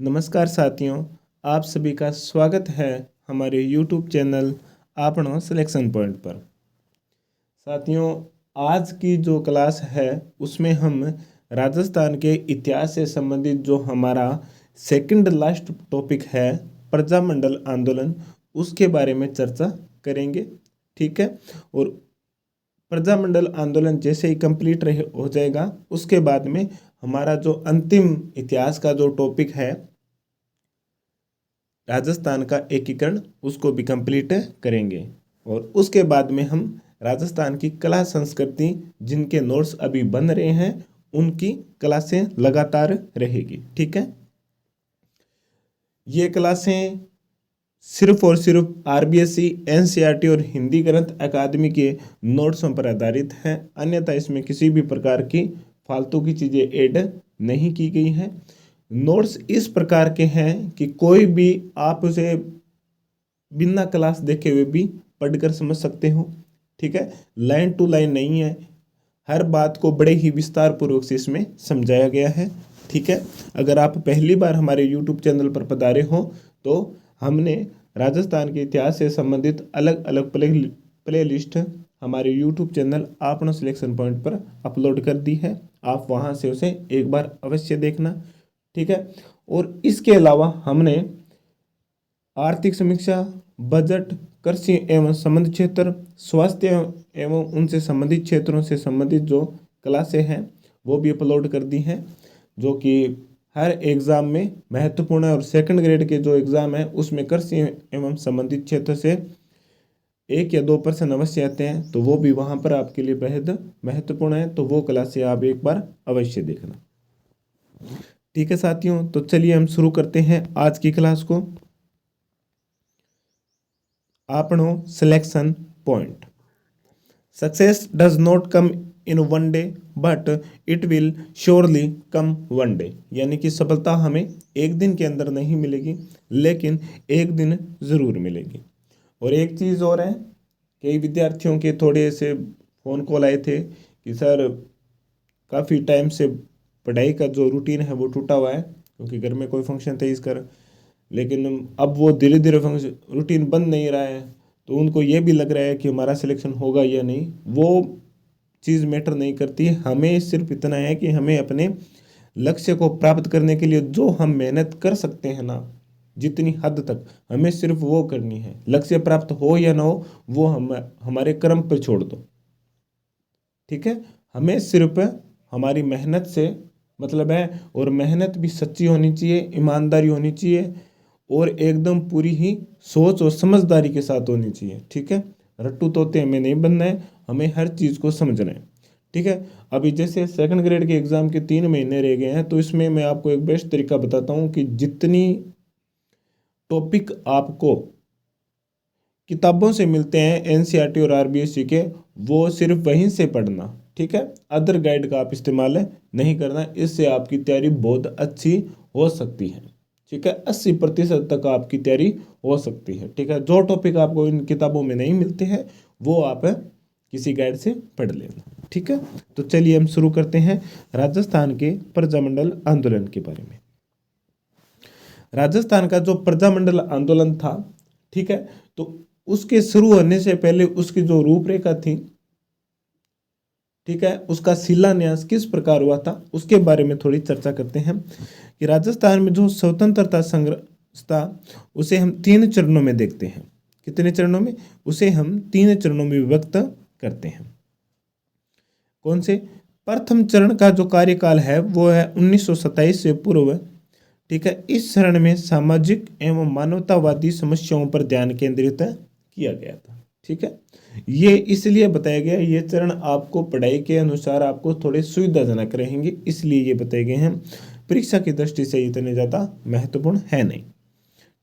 नमस्कार साथियों, आप सभी का स्वागत है हमारे YouTube चैनल आपनो सिलेक्शन पॉइंट पर। साथियों, आज की जो क्लास है उसमें हम राजस्थान के इतिहास से संबंधित जो हमारा सेकंड लास्ट टॉपिक है प्रजामंडल आंदोलन, उसके बारे में चर्चा करेंगे। ठीक है, और प्रजामंडल आंदोलन जैसे ही कंप्लीट हो जाएगा उसके बाद में हमारा जो अंतिम इतिहास का जो टॉपिक है राजस्थान का एकीकरण, उसको भी कंप्लीट करेंगे। और उसके बाद में हम राजस्थान की कला संस्कृति, जिनके नोट्स अभी बन रहे हैं, उनकी क्लासें लगातार रहेगी। ठीक है, ये क्लासें सिर्फ और सिर्फ आरबीएसई, एनसीईआरटी और हिंदी ग्रंथ अकादमी के नोट्सों पर आधारित हैं। अन्यथा इसमें किसी भी प्रकार की फालतू की चीज़ें ऐड नहीं की गई हैं। नोट्स इस प्रकार के हैं कि कोई भी आप उसे बिना क्लास देखे हुए भी पढ़कर समझ सकते हो। ठीक है, लाइन टू लाइन नहीं है, हर बात को बड़े ही विस्तार पूर्वक से इसमें समझाया गया है। ठीक है, अगर आप पहली बार हमारे YouTube चैनल पर पधारे हो तो हमने राजस्थान के इतिहास से संबंधित अलग अलग प्ले लिस्ट हमारे YouTube चैनल आपनो सिलेक्शन पॉइंट पर अपलोड कर दी है। आप वहां से उसे एक बार अवश्य देखना। ठीक है, और इसके अलावा हमने आर्थिक समीक्षा, बजट, कृषि एवं संबंधित क्षेत्र, स्वास्थ्य एवं उनसे संबंधित क्षेत्रों से संबंधित जो क्लासें हैं वो भी अपलोड कर दी हैं, जो कि हर एग्ज़ाम में महत्वपूर्ण है। और सेकंड ग्रेड के जो एग्ज़ाम है उसमें कृषि एवं संबंधित क्षेत्र से 1 या 2 प्रश्न अवश्य आते हैं, तो वो भी वहाँ पर आपके लिए बेहद महत्वपूर्ण है। तो वो क्लासें आप एक बार अवश्य देखना। ठीक है साथियों, तो चलिए हम शुरू करते हैं आज की क्लास को। आपनो selection point. Success does not come in one day but it will surely come one day. यानी कि सफलता हमें एक दिन के अंदर नहीं मिलेगी, लेकिन एक दिन ज़रूर मिलेगी। और एक चीज़ और है, कई विद्यार्थियों के थोड़े से फ़ोन कॉल आए थे कि सर काफ़ी टाइम से पढ़ाई का जो रूटीन है वो टूटा हुआ है, क्योंकि घर में कोई फंक्शन था इस कर, लेकिन अब वो धीरे धीरे फंक्शन रूटीन बन नहीं रहा है, तो उनको ये भी लग रहा है कि हमारा सिलेक्शन होगा या नहीं। वो चीज़ मैटर नहीं करती, हमें सिर्फ इतना है कि हमें अपने लक्ष्य को प्राप्त करने के लिए जो हम मेहनत कर सकते हैं ना, जितनी हद तक हमें सिर्फ वो करनी है। लक्ष्य प्राप्त हो या ना हो वो हमारे कर्म पर छोड़ दो। ठीक है, हमें सिर्फ हमारी मेहनत से मतलब है, और मेहनत भी सच्ची होनी चाहिए, ईमानदारी होनी चाहिए, और एकदम पूरी ही सोच और समझदारी के साथ होनी चाहिए। ठीक है, रट्टू तोते हमें नहीं बनना है, हमें हर चीज़ को समझना है। ठीक है, अभी जैसे सेकंड ग्रेड के एग्ज़ाम के 3 महीने रह गए हैं, तो इसमें मैं आपको एक बेस्ट तरीका बताता हूँ कि जितनी टॉपिक आपको किताबों से मिलते हैं एनसीईआरटी और आरबीएसई के, वो सिर्फ वहीं से पढ़ना। ठीक है, अदर गाइड का आप इस्तेमाल नहीं करना, इससे आपकी तैयारी बहुत अच्छी हो सकती है। ठीक है, 80% तक आपकी तैयारी हो सकती है। ठीक है, जो टॉपिक आपको इन किताबों में नहीं मिलते हैं वो आप किसी गाइड से पढ़ लेना। ठीक है, तो चलिए हम शुरू करते हैं राजस्थान के प्रजामंडल आंदोलन के बारे में। राजस्थान का जो प्रजामंडल आंदोलन था, ठीक है, तो उसके शुरू होने से पहले उसकी जो रूपरेखा थी, ठीक है, उसका शिलान्यास किस प्रकार हुआ था उसके बारे में थोड़ी चर्चा करते हैं। कि राजस्थान में जो स्वतंत्रता संघर्ष था उसे हम 3 चरणों में देखते हैं। कितने चरणों में? उसे हम 3 चरणों में विभक्त करते हैं। कौन से? प्रथम चरण का जो कार्यकाल है वो है 1927 से पूर्व। ठीक है, इस चरण में सामाजिक एवं मानवतावादी समस्याओं पर ध्यान केंद्रित किया गया था। ठीक है, ये इसलिए बताया गया, ये चरण आपको पढ़ाई के अनुसार आपको थोड़े सुविधाजनक रहेंगे, इसलिए ये बताए गए हैं। परीक्षा की दृष्टि से इतने ज़्यादा महत्वपूर्ण है नहीं।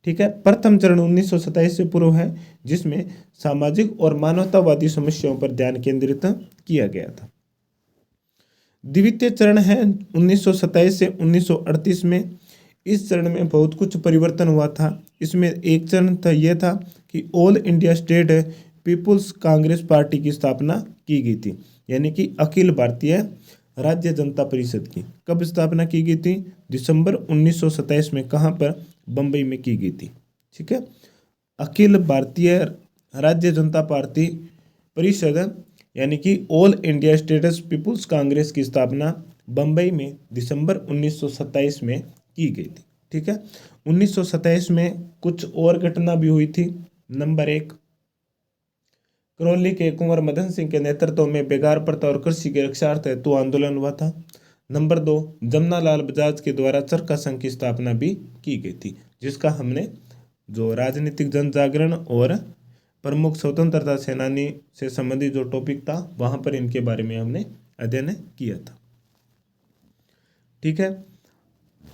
ठीक है, प्रथम चरण 1927 से पूर्व है, जिसमें सामाजिक और मानवतावादी समस्याओं पर ध्यान केंद्रित किया गया था। द्वितीय चरण है 1927 से 1938 में। इस चरण में बहुत कुछ परिवर्तन हुआ था। इसमें एक चरण था, यह था कि All India State People's Congress party की स्थापना की गई थी, यानी कि अखिल भारतीय राज्य जनता परिषद की कब स्थापना की गई थी? दिसंबर 1927 में। कहाँ पर? बम्बई में की गई थी। ठीक है। अखिल भारतीय राज्य जनता पार्टी परिषद यानी कि All India States People's Congress की स्थापना बम्बई में दिसंबर 1927 में की गई थी। ठीक है। 1927 में कुछ और घटना भी हुई थी। नंबर 1, करौली के कुंवर मदन सिंह के नेतृत्व में बेगार प्रथा और कृषि के रक्षार्थ हेतु आंदोलन हुआ था। नंबर 2, जमनालाल बजाज के द्वारा चरखा संघ की स्थापना भी की गई थी, जिसका हमने जो राजनीतिक जन जागरण और प्रमुख स्वतंत्रता सेनानी से संबंधित जो टॉपिक था वहां पर इनके बारे में हमने अध्ययन किया था। ठीक है।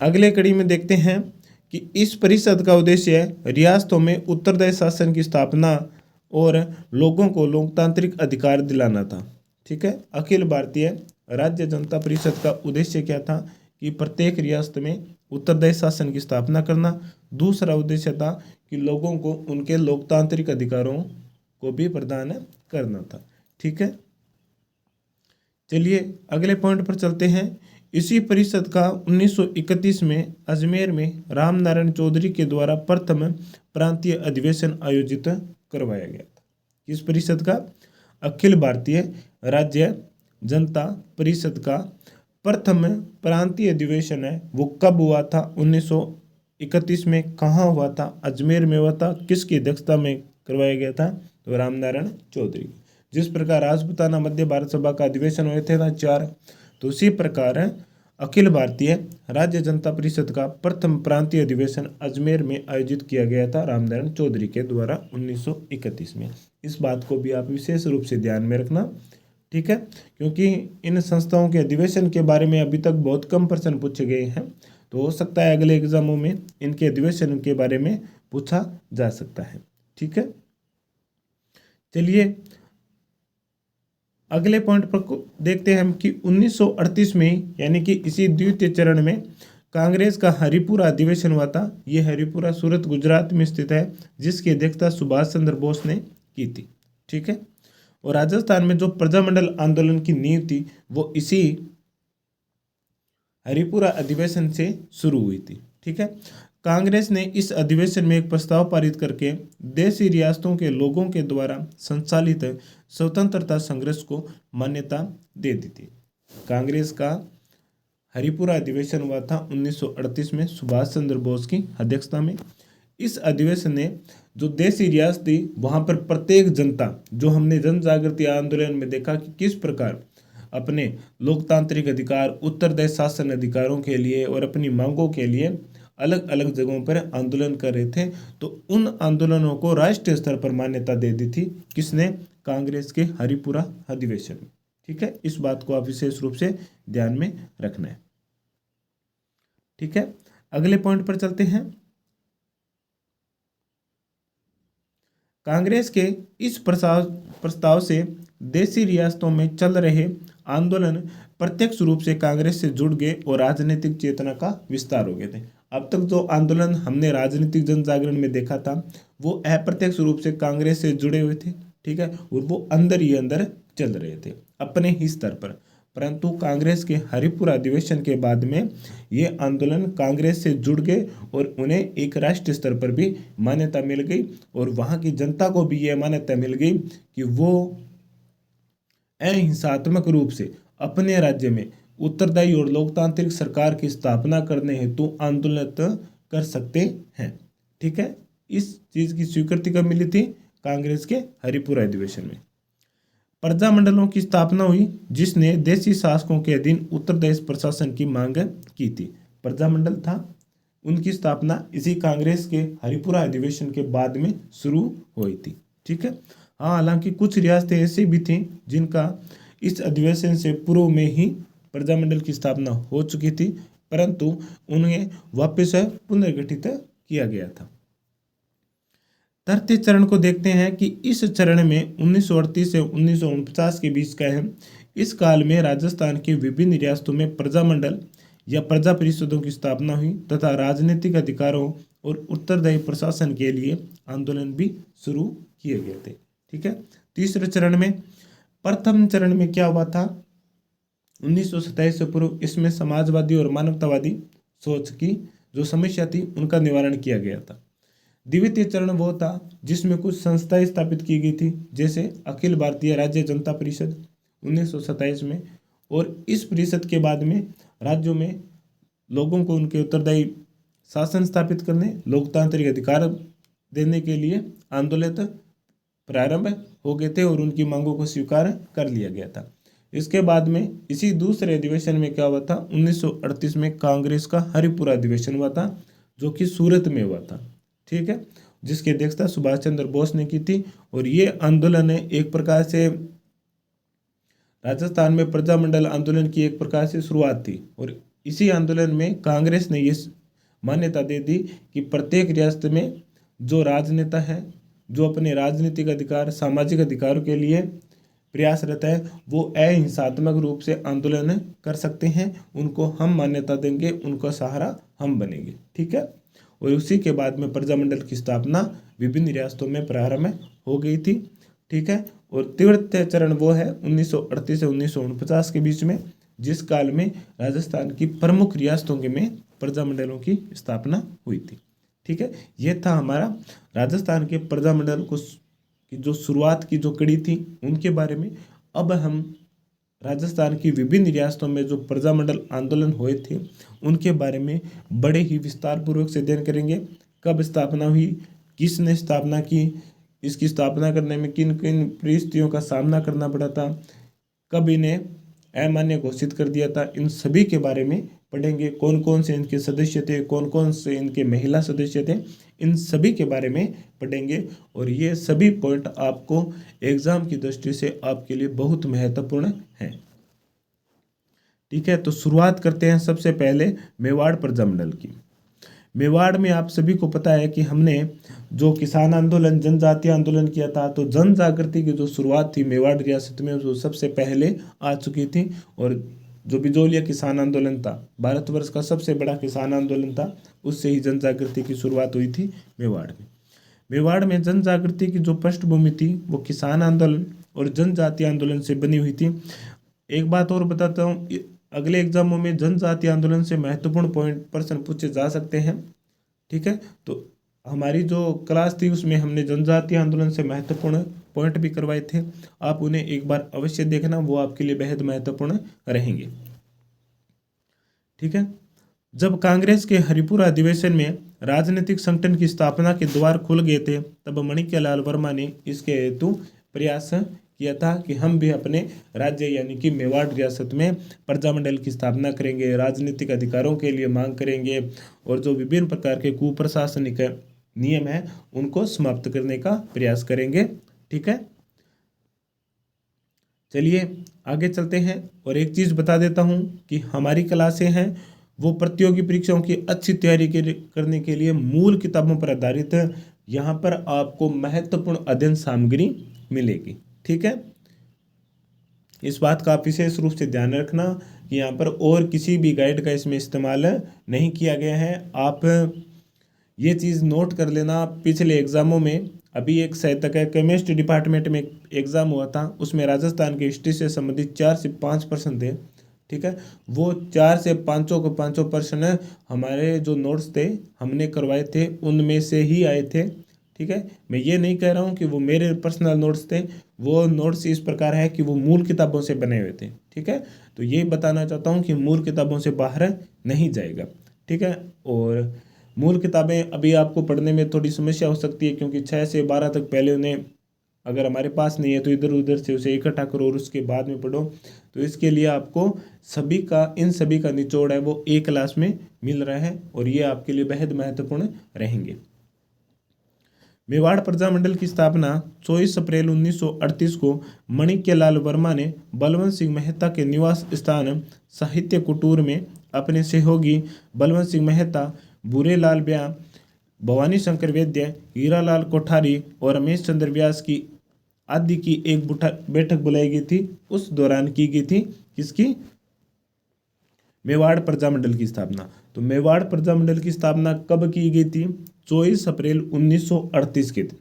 अगले कड़ी में देखते हैं कि इस परिषद का उद्देश्य रियासतों में उत्तरदायी शासन की स्थापना और लोगों को लोकतांत्रिक अधिकार दिलाना था। ठीक है। अखिल भारतीय राज्य जनता परिषद का उद्देश्य क्या था? कि प्रत्येक रियासत में उत्तरदायी शासन की स्थापना करना। दूसरा उद्देश्य था कि लोगों को उनके लोकतांत्रिक अधिकारों को भी प्रदान करना था। ठीक है। चलिए अगले पॉइंट पर चलते हैं। इसी परिषद का 1931 में अजमेर में राम नारायण चौधरी के द्वारा प्रथम प्रांतीय अधिवेशन आयोजित करवाया गया था। इस परिषद का अखिल भारतीय राज्य जनता परिषद का प्रथम प्रांतीय अधिवेशन है वो कब हुआ था? 1931 में। कहाँ हुआ था? अजमेर में हुआ था। किसकी अध्यक्षता में करवाया गया था? तो रामनारायण चौधरी। जिस प्रकार राजपूताना मध्य भारत सभा का अधिवेशन हुए थे ना 4, तो उसी प्रकार अखिल भारतीय राज्य जनता परिषद का प्रथम प्रांतीय अधिवेशन अजमेर में आयोजित किया गया था रामनारायण चौधरी के द्वारा 1931 में। इस बात को भी आप विशेष रूप से ध्यान में रखना। ठीक है। क्योंकि इन संस्थाओं के अधिवेशन के बारे में अभी तक बहुत कम प्रश्न पूछे गए हैं, तो हो सकता है अगले एग्जामों में इनके अधिवेशन के बारे में पूछा जा सकता है। ठीक है। चलिए अगले पॉइंट पर देखते हैं हम कि 1938 में यानी कि इसी द्वितीय चरण में कांग्रेस का हरिपुरा अधिवेशन हुआ था। यह हरिपुरा सूरत गुजरात में स्थित है, जिसकी अध्यक्षता सुभाष चंद्र बोस ने की थी। ठीक है। और राजस्थान में जो प्रजामंडल आंदोलन की नींव थी वो इसी हरिपुरा अधिवेशन से शुरू हुई थी। ठीक है। कांग्रेस ने इस अधिवेशन में एक प्रस्ताव पारित करके देशी रियासतों के लोगों के द्वारा संचालित स्वतंत्रता संघर्ष को मान्यता दे दी थी। कांग्रेस का हरिपुरा अधिवेशन हुआ था 1938 में सुभाष चंद्र बोस की अध्यक्षता में। इस अधिवेशन ने जो देशी रियासत थी वहां पर प्रत्येक जनता, जो हमने जन जागृति आंदोलन में देखा कि किस प्रकार अपने लोकतांत्रिक अधिकार, उत्तरदायी शासन अधिकारों के लिए और अपनी मांगों के लिए अलग अलग जगहों पर आंदोलन कर रहे थे, तो उन आंदोलनों को राष्ट्रीय स्तर पर मान्यता दे दी थी। किसने? कांग्रेस के हरिपुरा अधिवेशन में। ठीक है। इस बात को आप विशेष रूप से ध्यान में रखना है। ठीक है। अगले पॉइंट पर चलते हैं। कांग्रेस के इस प्रस्ताव से देशी रियासतों में चल रहे आंदोलन प्रत्यक्ष रूप से कांग्रेस से जुड़ गए और राजनीतिक चेतना का विस्तार हो गए थे। अब तक जो आंदोलन हमने राजनीतिक जन जागरण में देखा था वो अप्रत्यक्ष रूप से कांग्रेस से जुड़े हुए थे। ठीक है। और वो अंदर ही अंदर चल रहे थे अपने ही स्तर पर। परंतु कांग्रेस के हरिपुरा अधिवेशन के बाद में ये आंदोलन कांग्रेस से जुड़ गए और उन्हें एक राष्ट्रीय स्तर पर भी मान्यता मिल गई और वहाँ की जनता को भी यह मान्यता मिल गई कि वो अहिंसात्मक रूप से अपने राज्य में उत्तरदायी और लोकतांत्रिक सरकार की स्थापना करने हेतु आंदोलन कर सकते हैं। ठीक है। इस चीज की स्वीकृति कब मिली थी? कांग्रेस के हरिपुरा अधिवेशन में। प्रजामंडलों की स्थापना हुई जिसने देशी शासकों के अधीन उत्तरदायी प्रशासन की मांग की थी। प्रजामंडल था, उनकी स्थापना इसी कांग्रेस के हरिपुरा अधिवेशन के बाद में शुरू हुई थी। ठीक है। हाँ, हालांकि कुछ रियासतें ऐसी भी थीं जिनका इस अधिवेशन से पूर्व में ही प्रजामंडल की स्थापना हो चुकी थी, परंतु उन्हें वापस पुनर्गठित किया गया था। तृतीय चरण को देखते हैं कि इस चरण में 1938 से 1949 के बीच का है। इस काल में राजस्थान के विभिन्न रियासतों में प्रजामंडल या प्रजा परिषदों की स्थापना हुई तथा राजनीतिक अधिकारों और उत्तरदायी प्रशासन के लिए आंदोलन भी शुरू किए गए थे। ठीक है। तीसरे चरण में, प्रथम चरण में क्या हुआ था? 1927 से पूर्व इसमें समाजवादी और मानवतावादी सोच की जो समस्या थी उनका निवारण किया गया था। द्वितीय चरण वो था जिसमें कुछ संस्थाएं स्थापित की गई थी, जैसे अखिल भारतीय राज्य जनता परिषद 1927 में, और इस परिषद के बाद में राज्यों में लोगों को उनके उत्तरदायी शासन स्थापित करने, लोकतांत्रिक अधिकार देने के लिए आंदोलन प्रारंभ हो गए थे और उनकी मांगों को स्वीकार कर लिया गया था। इसके बाद में इसी दूसरे अधिवेशन में क्या हुआ था, 1938 में कांग्रेस का हरिपुरा अधिवेशन हुआ था, जो कि सूरत में हुआ था। ठीक है, जिसकी अध्यक्षता सुभाष चंद्र बोस ने की थी। और ये आंदोलन है एक प्रकार से राजस्थान में प्रजामंडल आंदोलन की एक प्रकार से शुरुआत थी। और इसी आंदोलन में कांग्रेस ने ये मान्यता दे दी कि प्रत्येक रियासत में जो राजनेता है, जो अपने राजनीतिक अधिकार, सामाजिक अधिकारों के लिए प्रयासरत है, वो अहिंसात्मक रूप से आंदोलन कर सकते हैं, उनको हम मान्यता देंगे, उनका सहारा हम बनेंगे। ठीक है, और उसी के बाद में प्रजामंडल की स्थापना विभिन्न रियासतों में प्रारंभ हो गई थी। ठीक है, और तृतीय चरण वो है 1938 से 1949 के बीच में, जिस काल में राजस्थान की प्रमुख रियासतों के में प्रजामंडलों की स्थापना हुई थी। ठीक है, ये था हमारा राजस्थान के प्रजामंडल को की जो शुरुआत की जो कड़ी थी उनके बारे में। अब हम राजस्थान की विभिन्न रियासतों में जो प्रजामंडल आंदोलन हुए थे उनके बारे में बड़े ही विस्तार पूर्वक से अध्ययन करेंगे। कब स्थापना हुई, किसने स्थापना की, इसकी स्थापना करने में किन किन परिस्थितियों का सामना करना पड़ा था, कब इन्हें अमान्य घोषित कर दिया था, इन सभी के बारे में पढ़ेंगे। कौन कौन से इनके सदस्य थे, कौन कौन से इनके महिला सदस्य थे, इन सभी के बारे में पढ़ेंगे। और ये सभी पॉइंट आपको एग्जाम की दृष्टि से आपके लिए बहुत महत्वपूर्ण हैं। ठीक है, तो शुरुआत करते हैं सबसे पहले मेवाड़ प्रजामंडल की। मेवाड़ में आप सभी को पता है कि हमने जो किसान आंदोलन, जनजातीय आंदोलन किया था, तो जन जागृति की जो शुरुआत थी मेवाड़ रियासत में वो सबसे पहले आ चुकी थी। और जो बिजोलिया किसान आंदोलन था, भारतवर्ष का सबसे बड़ा किसान आंदोलन था, उससे ही जन जागृति की शुरुआत हुई थी मेवाड़ में। मेवाड़ में जन जागृति की जो पृष्ठभूमि थी वो किसान आंदोलन और जनजातीय आंदोलन से बनी हुई थी। एक बात और बताता हूँ, अगले एग्जामों में जनजातीय आंदोलन से महत्वपूर्ण प्रश्न पूछे जा सकते हैं। ठीक है, तो हमारी जो क्लास थी उसमें हमने जनजातीय आंदोलन से महत्वपूर्ण पॉइंट भी करवाए थे, आप उन्हें एक बार अवश्य देखना, वो आपके लिए बेहद महत्वपूर्ण रहेंगे। ठीक है, जब कांग्रेस के हरिपुरा अधिवेशन में राजनीतिक संगठन की स्थापना के द्वार खुल गए थे, तब माणिक्यलाल वर्मा ने इसके हेतु प्रयास किया था कि हम भी अपने राज्य यानी कि मेवाड़ रियासत में प्रजामंडल की स्थापना करेंगे, राजनीतिक अधिकारों के लिए मांग करेंगे और जो विभिन्न प्रकार के कुप्रशासनिक नियम हैं उनको समाप्त करने का प्रयास करेंगे। ठीक है, चलिए आगे चलते हैं। और एक चीज़ बता देता हूँ कि हमारी क्लासें हैं वो प्रतियोगी परीक्षाओं की अच्छी तैयारी करने के लिए मूल किताबों पर आधारित है। यहाँ पर आपको महत्वपूर्ण अध्ययन सामग्री मिलेगी। ठीक है, इस बात का आप विशेष रूप से ध्यान रखना कि यहाँ पर और किसी भी गाइड का इसमें इस्तेमाल नहीं किया गया है। आप ये चीज़ नोट कर लेना, पिछले एग्जामों में अभी एक सहायक केमिस्ट्री डिपार्टमेंट में एग्ज़ाम हुआ था, उसमें राजस्थान के हिस्ट्री से संबंधित 4 से 5 प्रश्न थे। ठीक है, वो 4 से 5 प्रश्न हमारे जो नोट्स थे हमने करवाए थे उनमें से ही आए थे। ठीक है, मैं ये नहीं कह रहा हूँ कि वो मेरे पर्सनल नोट्स थे, वो नोट्स इस प्रकार है कि वो मूल किताबों से बने हुए थे। ठीक है, तो ये बताना चाहता हूँ कि मूल किताबों से बाहर नहीं जाएगा। ठीक है, और मूल किताबें अभी आपको पढ़ने में थोड़ी समस्या हो सकती है क्योंकि 6 से 12 तक पहले उन्हें अगर हमारे पास नहीं है तो इधर उधर से उसे इकट्ठा करो और उसके बाद में पढ़ो। तो इसके लिए आपको इन सभी का निचोड़ है वो एक क्लास में मिल रहा है और ये आपके लिए बेहद महत्वपूर्ण रहेंगे। मेवाड़ प्रजामंडल की स्थापना 24 अप्रैल 1938 को माणिक्यलाल वर्मा ने बलवंत सिंह मेहता के निवास स्थान साहित्य कुटीर में अपने सहयोगी बलवंत सिंह मेहता, बुरेलाल ब्याह, भवानी शंकर वैद्य, हीरालाल कोठारी और रमेश चंद्र व्यास की आदि की एक बैठक बुलाई गई थी। उस दौरान की गई थी किसकी? मेवाड़ प्रजामंडल की स्थापना। तो मेवाड़ प्रजामंडल की स्थापना कब की गई थी? 24 अप्रैल 1938 के दिन।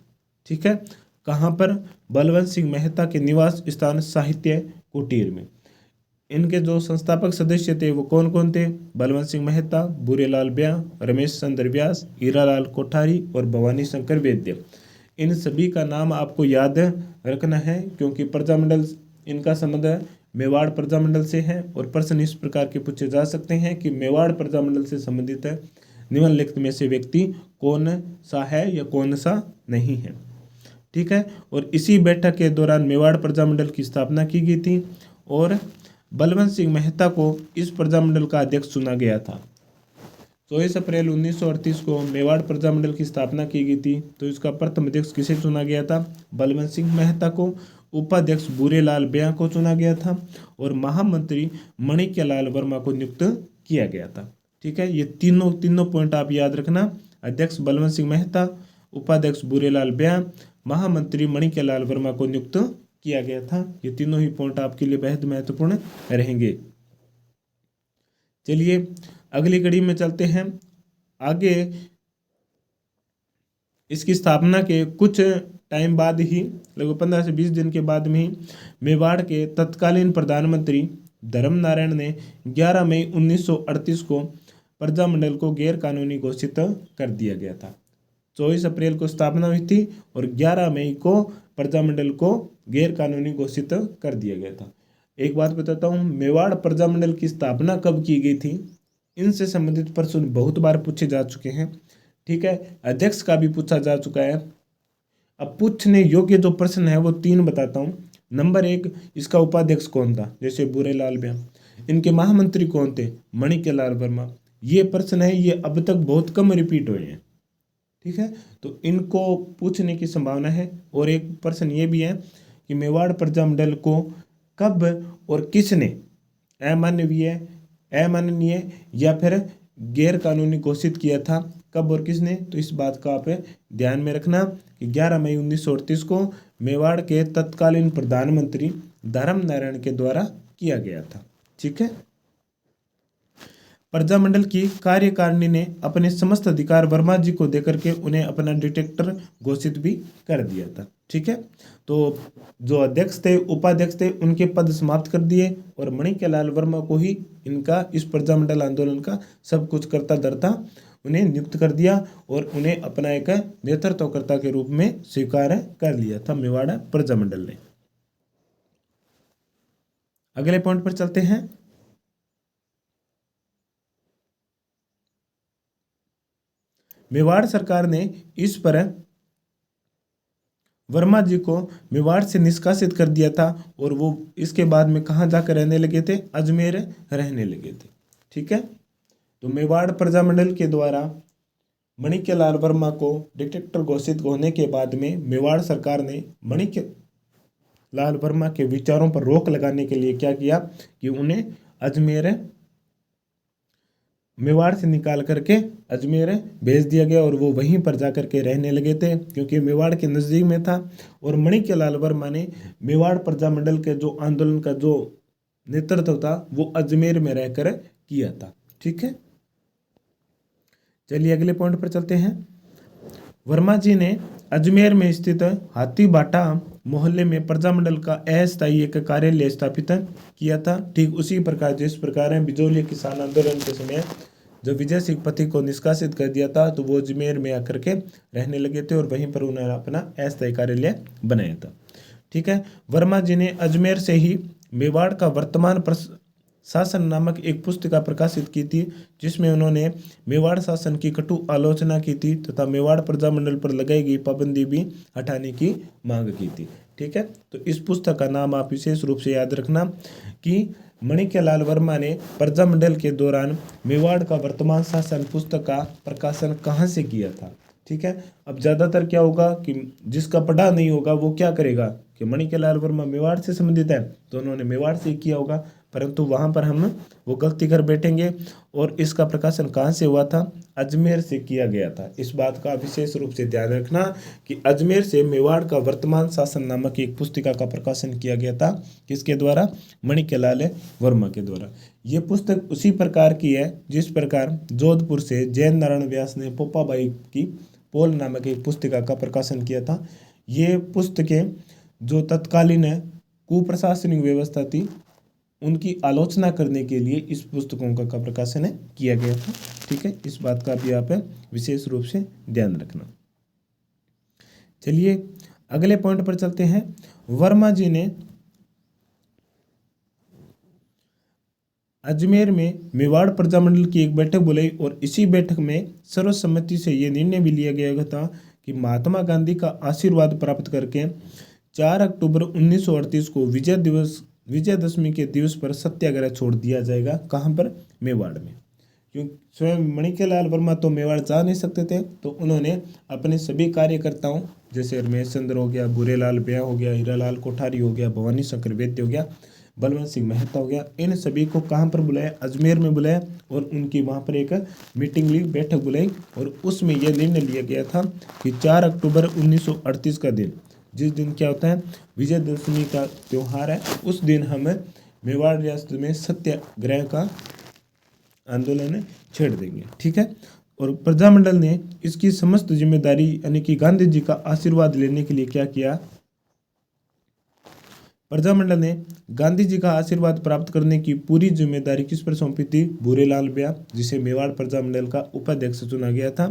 ठीक है, कहाँ पर? बलवंत सिंह मेहता के निवास स्थान साहित्य कुटीर में। इनके जो संस्थापक सदस्य थे वो कौन कौन थे? बलवंत सिंह मेहता, बुरेलाल ब्याह, रमेश चंद्र व्यास, हीरालाल कोठारी और भवानी शंकर वैद्य। इन सभी का नाम आपको याद रखना है, क्योंकि प्रजामंडल इनका संबंध मेवाड़ प्रजामंडल से है। और प्रश्न इस प्रकार के पूछे जा सकते हैं कि मेवाड़ प्रजामंडल से संबंधित निम्नलिखित में से व्यक्ति कौन सा है या कौन सा नहीं है। ठीक है। और इसी बैठक के दौरान मेवाड़ प्रजामंडल की स्थापना की गई थी और बलवंत सिंह मेहता को इस प्रजामंडल का अध्यक्ष चुना गया था। 24 अप्रैल 1938 को मेवाड़ प्रजामंडल की स्थापना की गई थी। तो इसका प्रथम अध्यक्ष किसे चुना गया था? बलवंत सिंह मेहता को। उपाध्यक्ष बुरेलाल ब्याह को चुना गया था और महामंत्री माणिक्यलाल वर्मा को नियुक्त किया गया था। ठीक है, ये तीनों पॉइंट आप याद रखना। अध्यक्ष बलवंत सिंह मेहता, उपाध्यक्ष बुरेलाल ब्याह, महामंत्री माणिक्यलाल वर्मा को नियुक्त किया गया था। ये तीनों ही पॉइंट आपके लिए बेहद महत्वपूर्ण रहेंगे। चलिए अगली कड़ी में चलते हैं। आगे इसकी स्थापना के कुछ टाइम बाद ही, लगभग 15 से 20 दिन के बाद में ही, मेवाड़ के तत्कालीन प्रधानमंत्री धर्मनारायण ने 11 मई 1938 को प्रजामंडल को गैर कानूनी घोषित कर दिया गया था। 24 अप्रैल को स्थापना हुई थी और 11 मई को प्रजामंडल को गैर कानूनी घोषित कर दिया गया था। एक बात बताता हूँ, मेवाड़ प्रजामंडल की स्थापना कब की गई थी, इनसे संबंधित प्रश्न बहुत बार पूछे जा चुके हैं। ठीक है, अध्यक्ष का भी पूछा जा चुका है। अब पूछने योग्य जो प्रश्न है वो 3 बताता हूँ। नंबर 1, इसका उपाध्यक्ष कौन था, जैसे बुरेलाल ब्याह। इनके महामंत्री कौन थे, माणिक्यलाल वर्मा। ये प्रश्न है, ये अब तक बहुत कम रिपीट हुए हैं। ठीक है, तो इनको पूछने की संभावना है। और एक प्रश्न ये भी है कि मेवाड़ प्रजामंडल को कब और किसने अमानवीय या फिर गैर कानूनी घोषित किया था, कब और किसने। तो इस बात का आप ध्यान में रखना कि 11 मई 1938 को मेवाड़ के तत्कालीन प्रधानमंत्री धर्मनारायण के द्वारा किया गया था। ठीक है। प्रजामंडल की कार्यकारिणी ने अपने समस्त अधिकार वर्मा जी को देकर के उन्हें अपना डिटेक्टर घोषित भी कर दिया था। ठीक है, तो जो अध्यक्ष थे, उपाध्यक्ष थे, उनके पद समाप्त कर दिए और माणिक्यलाल वर्मा को ही इनका इस प्रजामंडल आंदोलन का सब कुछ करता धरता उन्हें नियुक्त कर दिया और उन्हें अपना एक नेतृत्वकर्ता के रूप में स्वीकार कर लिया था मेवाड़ प्रजामंडल ने। अगले पॉइंट पर चलते हैं। मेवाड़ सरकार ने इस पर वर्मा जी को मेवाड़ से निष्कासित कर दिया था और वो इसके बाद में कहाँ जाकर रहने लगे थे, अजमेर रहने लगे थे। ठीक है, तो मेवाड़ प्रजामंडल के द्वारा माणिक्यलाल वर्मा को डिक्टेटर घोषित होने के बाद में मेवाड़ सरकार ने माणिक्यलाल वर्मा के विचारों पर रोक लगाने के लिए क्या किया कि उन्हें अजमेर मेवाड़ से निकाल करके अजमेर भेज दिया गया और वो वहीं पर जाकर के रहने लगे थे, क्योंकि मेवाड़ के नज़दीक में था। और माणिक्यलाल वर्मा ने मेवाड़ प्रजामंडल के जो आंदोलन का जो नेतृत्व था वो अजमेर में रहकर किया था। ठीक है, चलिए अगले पॉइंट पर चलते हैं। वर्मा जी ने अजमेर में स्थित हाथीबाटा मोहल्ले में प्रजामंडल का अस्थायी एक कार्यालय स्थापित किया था। ठीक उसी प्रकार जिस प्रकार बिजौलिया किसान आंदोलन के समय जब विजय सिंह पति को निष्कासित कर दिया था तो वो अजमेर में आकर के रहने लगे थे और वहीं पर उन्होंने अपना अस्थायी कार्यालय बनाया था। ठीक है, वर्मा जी ने अजमेर से ही मेवाड़ का वर्तमान शासन नामक एक पुस्तिका प्रकाशित की थी, जिसमें उन्होंने मेवाड़ शासन की कटु आलोचना की थी तथा मेवाड़ प्रजामंडल पर लगाई गई पाबंदी भी हटाने की मांग की थी। ठीक है, तो इस पुस्तक का नाम आप विशेष रूप से याद रखना कि माणिक्यलाल वर्मा ने प्रजामंडल के दौरान मेवाड़ का वर्तमान शासन पुस्तक का प्रकाशन कहाँ से किया था। ठीक है, अब ज़्यादातर क्या होगा कि जिसका पढ़ा नहीं होगा वो क्या करेगा कि माणिक्यलाल वर्मा मेवाड़ से संबंधित है तो उन्होंने मेवाड़ से किया होगा, परंतु वहाँ पर हम वो गलती कर बैठेंगे। और इसका प्रकाशन कहाँ से हुआ था, अजमेर से किया गया था। इस बात का विशेष रूप से ध्यान रखना कि अजमेर से मेवाड़ का वर्तमान शासन नामक एक पुस्तिका का प्रकाशन किया गया था। किसके द्वारा, माणिक्यलाल वर्मा के द्वारा। ये पुस्तक उसी प्रकार की है जिस प्रकार जोधपुर से जैन नारायण व्यास ने पोपाबाई की पोल नामक एक पुस्तिका का प्रकाशन किया था। ये पुस्तकें जो तत्कालीन कुप्रशासनिक व्यवस्था थी उनकी आलोचना करने के लिए इस पुस्तकों का प्रकाशन किया गया था। ठीक है, इस बात का भी आप विशेष रूप से ध्यान रखना। चलिए अगले पॉइंट पर चलते हैं। वर्मा जी ने अजमेर में मेवाड़ प्रजामंडल की एक बैठक बुलाई और इसी बैठक में सर्वसम्मति से यह निर्णय भी लिया गया था कि महात्मा गांधी का आशीर्वाद प्राप्त करके 4 अक्टूबर 1938 को विजयदशमी के दिवस पर सत्याग्रह छोड़ दिया जाएगा। कहाँ पर? मेवाड़ में। क्योंकि स्वयं माणिक्यलाल वर्मा तो मेवाड़ जा नहीं सकते थे, तो उन्होंने अपने सभी कार्यकर्ताओं जैसे रमेश चंद्र हो गया, बुरेलाल ब्याह हो गया, हीरालाल कोठारी हो गया, भवानी शंकर वैद्य हो गया, बलवंत सिंह मेहता हो गया, इन सभी को कहाँ पर बुलाया? अजमेर में बुलाया और उनकी वहाँ पर एक मीटिंग ली, बैठक बुलाई और उसमें यह निर्णय लिया गया था कि 4 अक्टूबर 1938 का दिन, जिस दिन क्या होता है विजयदशमी का त्यौहार है, उस दिन हम मेवाड़ रियासत में सत्याग्रह का आंदोलन छेड़ देंगे। ठीक है, और प्रजामंडल ने इसकी समस्त जिम्मेदारी यानी कि गांधी जी का आशीर्वाद लेने के लिए क्या किया? प्रजामंडल ने गांधी जी का आशीर्वाद प्राप्त करने की पूरी जिम्मेदारी किस पर सौंपी थी? बुरेलाल ब्याह, जिसे मेवाड़ प्रजामंडल का उपाध्यक्ष चुना गया था,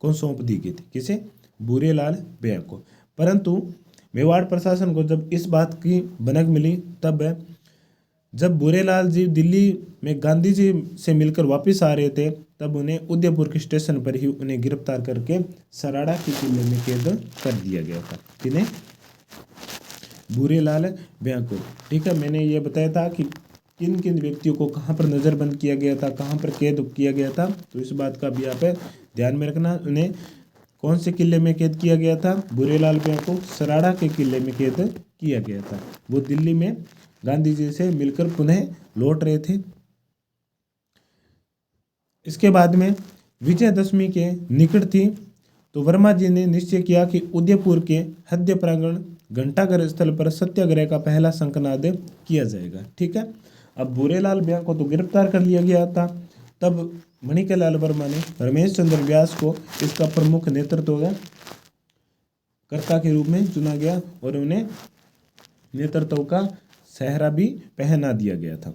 को सौंप दी गई थी। किसे? बुरेलाल ब्याह को। परंतु मेवाड़ प्रशासन को जब इस बात की भनक मिली, तब जब बुरेलाल जी दिल्ली में गांधी जी से मिलकर वापस आ रहे थे, तब उन्हें उदयपुर के स्टेशन पर ही उन्हें गिरफ्तार करके सराड़ा के किले में कैद कर दिया गया था। किन्हें? बुरेलाल ब्याह को। ठीक है, मैंने ये बताया था कि किन किन व्यक्तियों को कहाँ पर नज़रबंद किया गया था, कहाँ पर कैद किया गया था, तो इस बात का भी आप ध्यान में रखना। उन्हें कौन से किले में कैद किया गया था? बुरेलाल ब्याह को सराड़ा के किले में कैद किया गया था। वो दिल्ली में गांधी जी से मिलकर पुनः लौट रहे थे। इसके बाद में विजयदशमी के निकट थी, तो वर्मा जी ने निश्चय किया कि उदयपुर के हृदय प्रांगण घंटाघर स्थल पर सत्याग्रह का पहला शंखनाद किया जाएगा। ठीक है, अब बुरेलाल ब्याह को तो गिरफ्तार कर लिया गया था, तब माणिक्यलाल वर्मा ने रमेश चंद्र व्यास को इसका प्रमुख नेतृत्व कर्ता के रूप में चुना गया और उन्हें नेतृत्व का सेहरा भी पहना दिया गया था।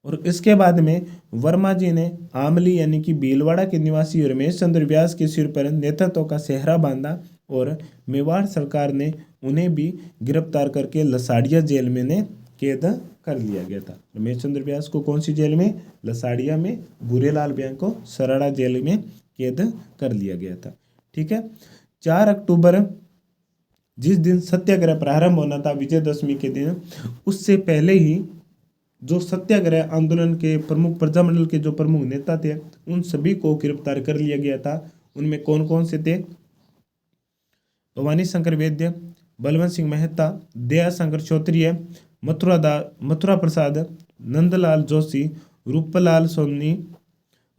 और इसके बाद में वर्मा जी ने आमली यानी कि भीलवाड़ा के निवासी रमेश चंद्र व्यास के सिर पर नेतृत्व का सेहरा बांधा और मेवाड़ सरकार ने उन्हें भी गिरफ्तार करके लसाड़िया जेल में ने कैद कर लिया गया था। रमेश चंद्र व्यास को कौन सी जेल में? लसाड़िया में। बुरेलाल ब्याह को सराड़ा जेल में कैद कर लिया गया था। ठीक है, 4 अक्टूबर जिस दिन सत्याग्रह प्रारंभ होना था विजयदशमी के दिन, उससे पहले ही जो सत्याग्रह आंदोलन के प्रमुख प्रजामंडल के जो प्रमुख नेता थे, उन सभी को गिरफ्तार कर लिया गया था। उनमें कौन कौन से थे? भवानी शंकर वैद्य, बलवंत सिंह मेहता, दयाशंकर क्षत्रिय, मथुरा प्रसाद, नंदलाल जोशी, रूपलाल सोनी,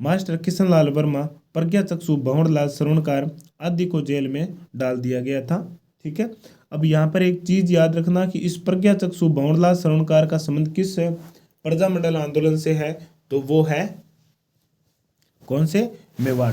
मास्टर किशनलाल वर्मा, प्रज्ञाचक्षु भंवरलाल श्रवणकार आदि को जेल में डाल दिया गया था। ठीक है, अब यहाँ पर एक चीज याद रखना कि इस प्रज्ञाचक्षु भंवरलाल श्रवणकार का संबंध किस प्रजामंडल आंदोलन से है? तो वो है कौन से? मेवाड़।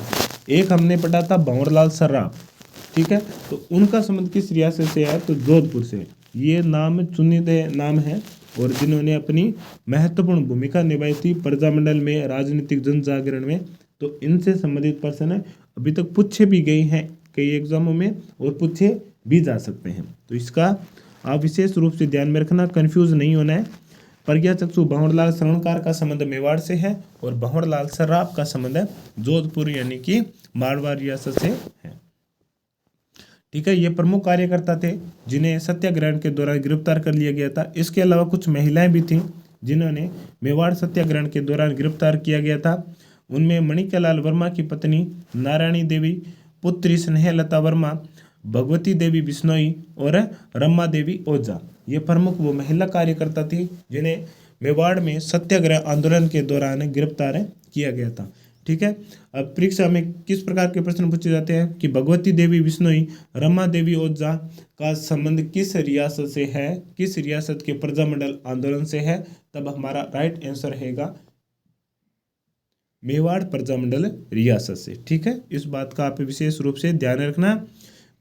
एक हमने पढ़ा था भंवरलाल सर्राफ। ठीक है, तो उनका संबंध किस रियासत से है? तो जोधपुर से। ये नाम चुनिंदे नाम है और जिन्होंने अपनी महत्वपूर्ण भूमिका निभाई थी प्रजामंडल में, राजनीतिक जन जागरण में, तो इनसे संबंधित पर्सन अभी तक पूछे भी गए हैं कई एग्जामों में और पूछे भी जा सकते हैं। तो इसका आप विशेष रूप से ध्यान में रखना, कंफ्यूज नहीं होना है। प्रज्ञाचक्षु भंवरलाल श्रवणकार का संबंध मेवाड़ से है और भंवरलाल सर्राफ का संबंध जोधपुर यानी कि मारवाड़ रियासत से है। ठीक है, ये प्रमुख कार्यकर्ता थे जिन्हें सत्याग्रहण के दौरान गिरफ्तार कर लिया गया था। इसके अलावा कुछ महिलाएं भी थीं जिन्होंने मेवाड़ सत्याग्रहण के दौरान गिरफ्तार किया गया था। उनमें माणिक्यलाल वर्मा की पत्नी नारायणी देवी, पुत्री स्नेहलता वर्मा, भगवती देवी बिश्नोई और रमा देवी ओझा, ये प्रमुख वो महिला कार्यकर्ता थी जिन्हें मेवाड़ में सत्याग्रह आंदोलन के दौरान गिरफ्तार किया गया था। ठीक है, अब परीक्षा में किस प्रकार के प्रश्न पूछे जाते हैं कि भगवती देवी बिश्नोई, रमा देवी ओझा का संबंध किस रियासत से है, किस रियासत के प्रजामंडल आंदोलन से है? तब हमारा राइट आंसर रहेगा मेवाड़ प्रजामंडल रियासत से। ठीक है, इस बात का आप विशेष रूप से ध्यान रखना।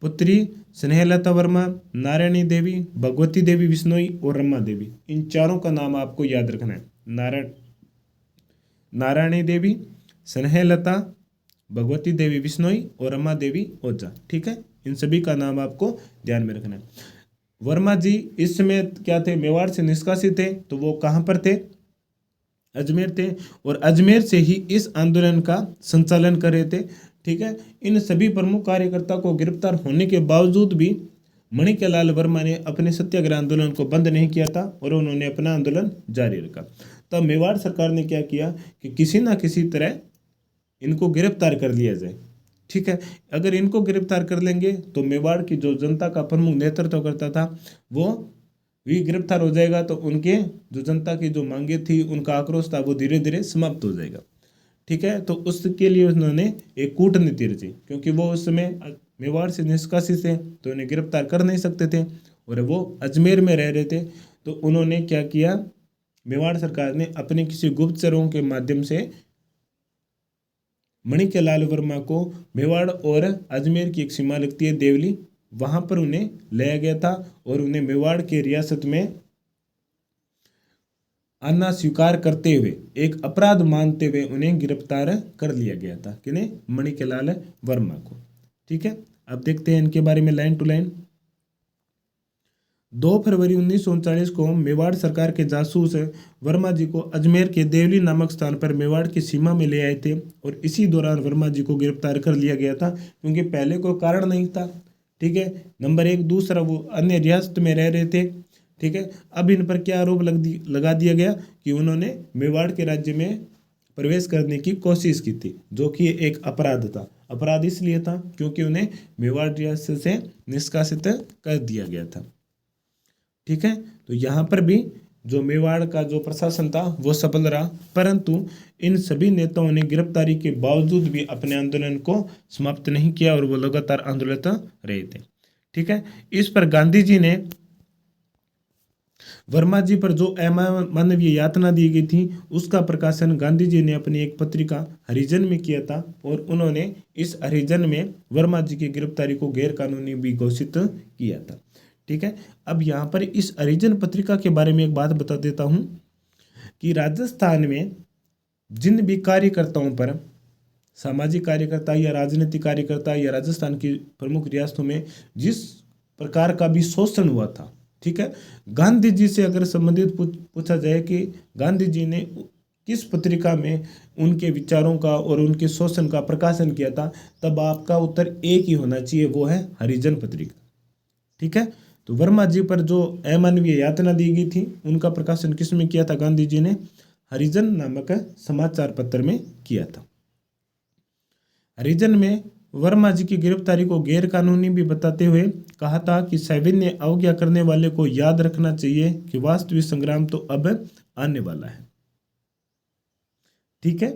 पुत्री स्नेहलता वर्मा, नारायणी देवी, भगवती देवी बिश्नोई और रमा देवी, इन चारों का नाम आपको याद रखना है। नारायणी देवी, स्नेहलता, भगवती देवी बिश्नोई और रमा देवी ओझा। ठीक है, इन सभी का नाम आपको ध्यान में रखना है। वर्मा जी इस समय क्या थे, मेवाड़ से निष्कासित थे, तो वो कहाँ पर थे, अजमेर थे, और अजमेर से ही इस आंदोलन का संचालन कर रहे थे। ठीक है, इन सभी प्रमुख कार्यकर्ता को गिरफ्तार होने के बावजूद भी मणिक्यलाल वर्मा ने अपने सत्याग्रह आंदोलन को बंद नहीं किया था और उन्होंने अपना आंदोलन जारी रखा। तब मेवाड़ सरकार ने क्या किया कि किसी ना किसी तरह इनको गिरफ्तार कर लिया जाए। ठीक है, अगर इनको गिरफ्तार कर लेंगे तो मेवाड़ की जो जनता का प्रमुख नेतृत्व करता था वो भी गिरफ्तार हो जाएगा, तो उनके जो जनता की जो मांगे थी, उनका आक्रोश था, वो धीरे धीरे समाप्त हो जाएगा। ठीक है, तो उसके लिए उन्होंने एक कूटनीति रची, क्योंकि वो उस समय मेवाड़ से निष्कासित थे तो उन्हें गिरफ्तार कर नहीं सकते थे और वो अजमेर में रह रहे थे। तो उन्होंने क्या किया, मेवाड़ सरकार ने अपने किसी गुप्तचरों के माध्यम से मणिक्यलाल वर्मा को मेवाड़ और अजमेर की एक सीमा लगती है देवली, वहां पर उन्हें लाया गया था और उन्हें मेवाड़ के रियासत में आना स्वीकार करते हुए, एक अपराध मानते हुए उन्हें गिरफ्तार कर लिया गया था। किन्हें, मणिक्यलाल वर्मा को। ठीक है, अब देखते हैं इनके बारे में लाइन टू लाइन। 2 फरवरी 1939 को मेवाड़ सरकार के जासूस वर्मा जी को अजमेर के देवली नामक स्थान पर मेवाड़ की सीमा में ले आए थे और इसी दौरान वर्मा जी को गिरफ्तार कर लिया गया था, क्योंकि पहले कोई कारण नहीं था। ठीक है, नंबर 1, दूसरा वो अन्य रियासत में रह रहे थे। ठीक है, अब इन पर क्या आरोप लगा दिया गया कि उन्होंने मेवाड़ के राज्य में प्रवेश करने की कोशिश की थी, जो कि एक अपराध था। अपराध इसलिए था क्योंकि उन्हें मेवाड़ रियासत से निष्कासित कर दिया गया था। ठीक है, तो यहाँ पर भी जो मेवाड़ का जो प्रशासन था वो सफल रहा, परंतु इन सभी नेताओं ने गिरफ्तारी के बावजूद भी अपने आंदोलन को समाप्त नहीं किया और वो लगातार आंदोलित रहे थे। ठीक है, इस पर गांधी जी ने वर्मा जी पर जो अमानवीय यातना दी गई थी उसका प्रकाशन गांधी जी ने अपनी एक पत्रिका हरिजन में किया था और उन्होंने इस हरिजन में वर्मा जी की गिरफ्तारी को गैर कानूनी भी घोषित किया था। ठीक है, अब यहाँ पर इस हरिजन पत्रिका के बारे में एक बात बता देता हूँ कि राजस्थान में जिन भी कार्यकर्ताओं पर, सामाजिक कार्यकर्ता या राजनीतिक कार्यकर्ता या राजस्थान की प्रमुख रियासतों में जिस प्रकार का भी शोषण हुआ था, ठीक है, गांधी जी से अगर संबंधित पूछा जाए कि गांधी जी ने किस पत्रिका में उनके विचारों का और उनके शोषण का प्रकाशन किया था, तब आपका उत्तर एक ही होना चाहिए, वो है हरिजन पत्रिका। ठीक है, तो वर्मा जी पर जो अमानवीय यातना दी गई थी उनका प्रकाशन किस में किया था, गांधी जी ने हरिजन नामक समाचार पत्र में किया था। हरिजन में वर्मा जी की गिरफ्तारी को गैर कानूनी भी बताते हुए कहा था कि सविनय अवज्ञा करने वाले को याद रखना चाहिए कि वास्तविक संग्राम तो अब आने वाला है। ठीक है,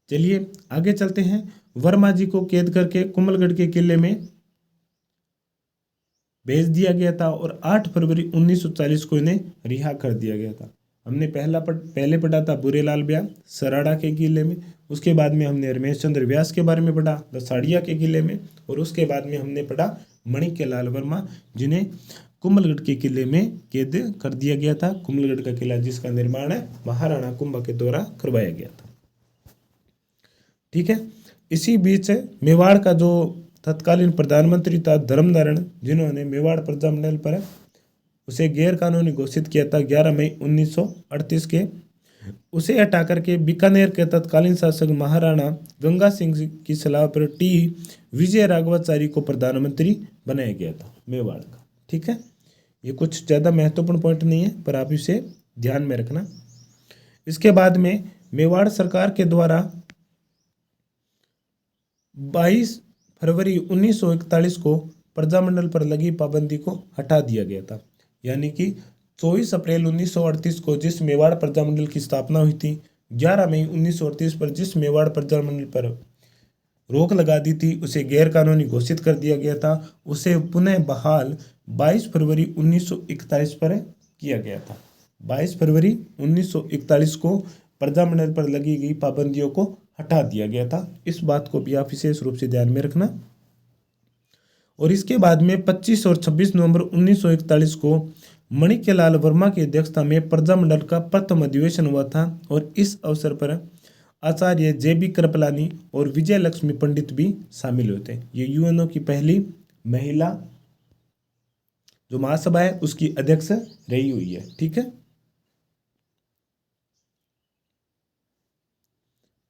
चलिए आगे चलते हैं। वर्मा जी को कैद करके कुंभलगढ़ के किले में भेज दिया गया था और 8 फरवरी 1940 को इन्हें रिहा कर दिया गया था। हमने पहले पढ़ा था बुरेलाल ब्याह सराड़ा के किले में, उसके बाद में हमने रमेश चंद्र व्यास के बारे में पढ़ा दसाड़िया के किले में, और उसके बाद में हमने पढ़ा मणिक्यलाल वर्मा जिन्हें कुंभलगढ़ के किले में कैद कर दिया गया था। कुंभलगढ़ का किला जिसका निर्माण महाराणा कुंभा के द्वारा करवाया गया था। ठीक है, इसी बीच मेवाड़ का जो तत्कालीन प्रधानमंत्री था धर्मधारण, जिन्होंने मेवाड़ प्रजामंडल पर उसे गैर कानूनी घोषित किया था 11 मई 1938 के, उसे हटा करके बीकानेर के तत्कालीन शासक महाराणा गंगा सिंह की सलाह पर टी विजय राघवाचारी को प्रधानमंत्री बनाया गया था मेवाड़ का। ठीक है, ये कुछ ज़्यादा महत्वपूर्ण पॉइंट नहीं है पर आप इसे ध्यान में रखना। इसके बाद में मेवाड़ सरकार के द्वारा 22 फरवरी 1941 को प्रजामंडल पर लगी पाबंदी को हटा दिया गया था, यानी कि 24 अप्रैल 1938 को जिस मेवाड़ प्रजामंडल की स्थापना हुई थी, 11 मई 1938 पर जिस मेवाड़ प्रजामंडल पर रोक लगा दी थी उसे गैर कानूनी घोषित कर दिया गया था, उसे पुनः बहाल 22 फरवरी 1941 पर किया गया था। 22 फरवरी 1941 को प्रजामंडल पर लगी गई पाबंदियों को हटा दिया गया था। इस बात को भी आप विशेष रूप से ध्यान में रखना। और इसके बाद में 25 और 26 नवंबर 1941 को मणिक्यलाल वर्मा की अध्यक्षता में प्रजामंडल का प्रथम अधिवेशन हुआ था और इस अवसर पर आचार्य जे.बी. कृपलानी और विजय लक्ष्मी पंडित भी शामिल हुए थे। ये यूएनओ की पहली महिला जो महासभा है उसकी अध्यक्ष रही हुई है। ठीक है,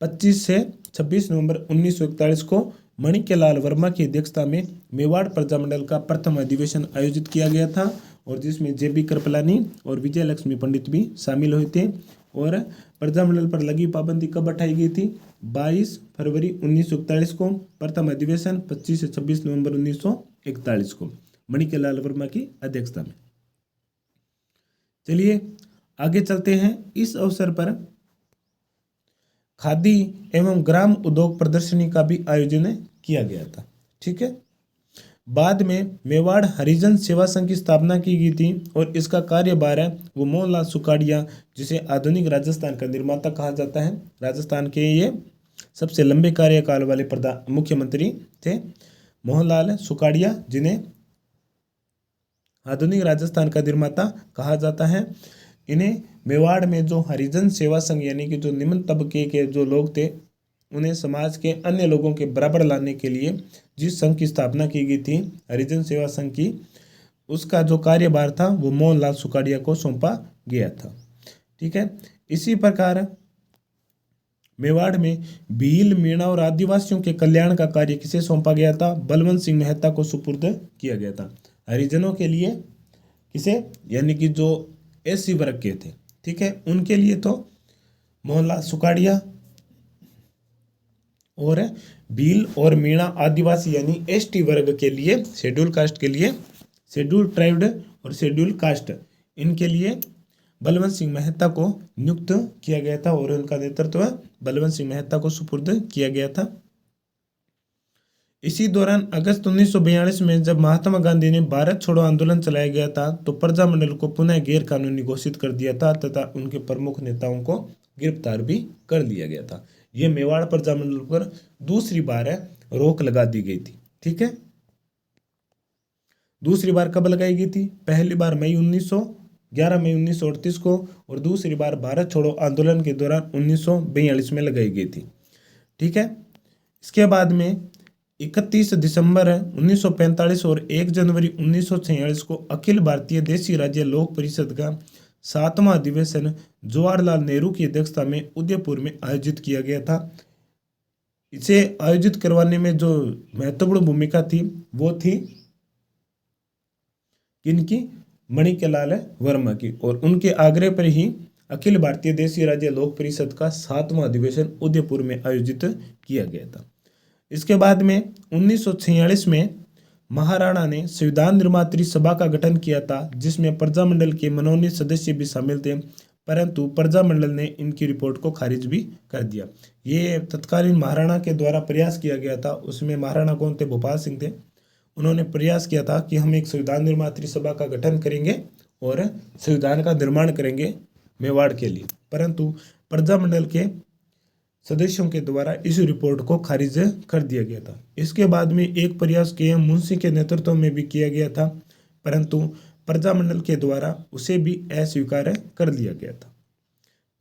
25 से 26 नवंबर 1941 को मणिक्यलाल वर्मा की अध्यक्षता में मेवाड़ प्रजामंडल का प्रथम अधिवेशन आयोजित किया गया था और जिसमें जे.बी. कृपलानी और विजय लक्ष्मी पंडित भी शामिल हुए थे। और प्रजामंडल पर लगी पाबंदी कब हटाई गई थी? 22 फरवरी 1941 को। प्रथम अधिवेशन 25 से 26 नवंबर 1941 को मणिक्यलाल वर्मा की अध्यक्षता में। चलिए आगे चलते हैं। इस अवसर पर खादी एवं ग्राम उद्योग प्रदर्शनी का भी आयोजन किया गया था। ठीक है, बाद में मेवाड़ हरिजन सेवा संघ की स्थापना की गई थी और इसका कार्यभार है वो मोहनलाल सुखाड़िया, जिसे आधुनिक राजस्थान का निर्माता कहा जाता है। राजस्थान के ये सबसे लंबे कार्यकाल वाले मुख्यमंत्री थे मोहनलाल सुखाड़िया, जिन्हें आधुनिक राजस्थान का निर्माता कहा जाता है। इन्हें मेवाड़ में जो हरिजन सेवा संघ यानी कि जो निम्न तबके के जो लोग थे उन्हें समाज के अन्य लोगों के बराबर लाने के लिए जिस संघ की स्थापना की गई थी हरिजन सेवा संघ की, उसका जो कार्यभार था वो मोहनलाल सुखाड़िया को सौंपा गया था। ठीक है, इसी प्रकार मेवाड़ में भील, मीणा और आदिवासियों के कल्याण का कार्य किसे सौंपा गया था? बलवंत सिंह मेहता को सुपुर्द किया गया था। हरिजनों के लिए किसे, यानी कि जो एससी वर्ग के थे, ठीक है, उनके लिए तो मोहनलाल सुखाड़िया, और भील और मीणा आदिवासी यानी एसटी वर्ग के लिए, शेड्यूल कास्ट के लिए, शेड्यूल ट्राइब्ड और शेड्यूल कास्ट, इनके लिए बलवंत सिंह मेहता को नियुक्त किया गया था और उनका नेतृत्व बलवंत सिंह मेहता को सुपुर्द किया गया था। इसी दौरान अगस्त 1942 में जब महात्मा गांधी ने भारत छोड़ो आंदोलन चलाया गया था तो प्रजामंडल को पुनः गैर कानूनी घोषित कर दिया था तथा उनके प्रमुख नेताओं को गिरफ्तार भी कर लिया गया था। ये मेवाड़ प्रजामंडल पर दूसरी बार रोक लगा दी गई थी। ठीक है, दूसरी बार कब लगाई गई थी? पहली बार 11 मई 1938 को और दूसरी बार भारत छोड़ो आंदोलन के दौरान 1942 में लगाई गई थी। ठीक है, इसके बाद में 31 दिसंबर 1945 और 1 जनवरी 1946 को अखिल भारतीय देशी राज्य लोक परिषद का 7वां अधिवेशन जवाहरलाल नेहरू की अध्यक्षता में उदयपुर में आयोजित किया गया था। इसे आयोजित करवाने में जो महत्वपूर्ण भूमिका थी वो थी किनकी? मणिक्यलाल वर्मा की, और उनके आग्रह पर ही अखिल भारतीय देशी राज्य लोक परिषद का 7वां अधिवेशन उदयपुर में आयोजित किया गया था। इसके बाद में 1946 में महाराणा ने संविधान निर्मात्री सभा का गठन किया था जिसमें प्रजामंडल के मनोनीत सदस्य भी शामिल थे, परंतु प्रजामंडल ने इनकी रिपोर्ट को खारिज भी कर दिया। ये तत्कालीन महाराणा के द्वारा प्रयास किया गया था। उसमें महाराणा कौन थे? भोपाल सिंह थे। उन्होंने प्रयास किया था कि हम एक संविधान निर्मात्री सभा का गठन करेंगे और संविधान का निर्माण करेंगे मेवाड़ के लिए, परंतु प्रजामंडल के सदस्यों के द्वारा इस रिपोर्ट को खारिज कर दिया गया था। इसके बाद में एक प्रयास के मुंशी के नेतृत्व में भी किया गया था, परंतु प्रजामंडल के द्वारा उसे भी अस्वीकार कर लिया गया था।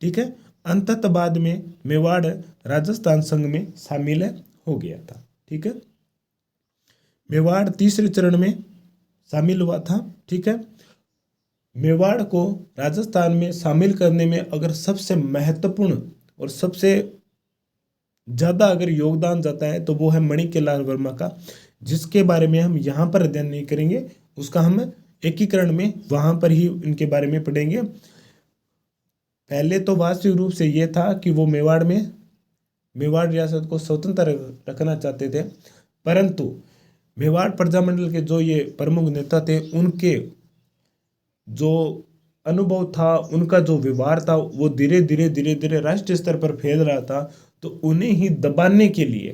ठीक है, अंततः बाद में मेवाड़ राजस्थान संघ में शामिल हो गया था। ठीक है, मेवाड़ तीसरे चरण में शामिल हुआ था। ठीक है, मेवाड़ को राजस्थान में शामिल करने में अगर सबसे महत्वपूर्ण और सबसे ज़्यादा अगर योगदान जाता है तो वो है मणिक्यलाल वर्मा का, जिसके बारे में हम यहाँ पर अध्ययन नहीं करेंगे, उसका हम एकीकरण में वहाँ पर ही इनके बारे में पढ़ेंगे। पहले तो वास्तविक रूप से ये था कि वो मेवाड़ रियासत को स्वतंत्र रखना चाहते थे, परंतु मेवाड़ प्रजामंडल के जो ये प्रमुख नेता थे उनके जो अनुभव था, उनका जो व्यवहार था वो धीरे धीरे राष्ट्रीय स्तर पर फैल रहा था, तो उन्हें ही दबाने के लिए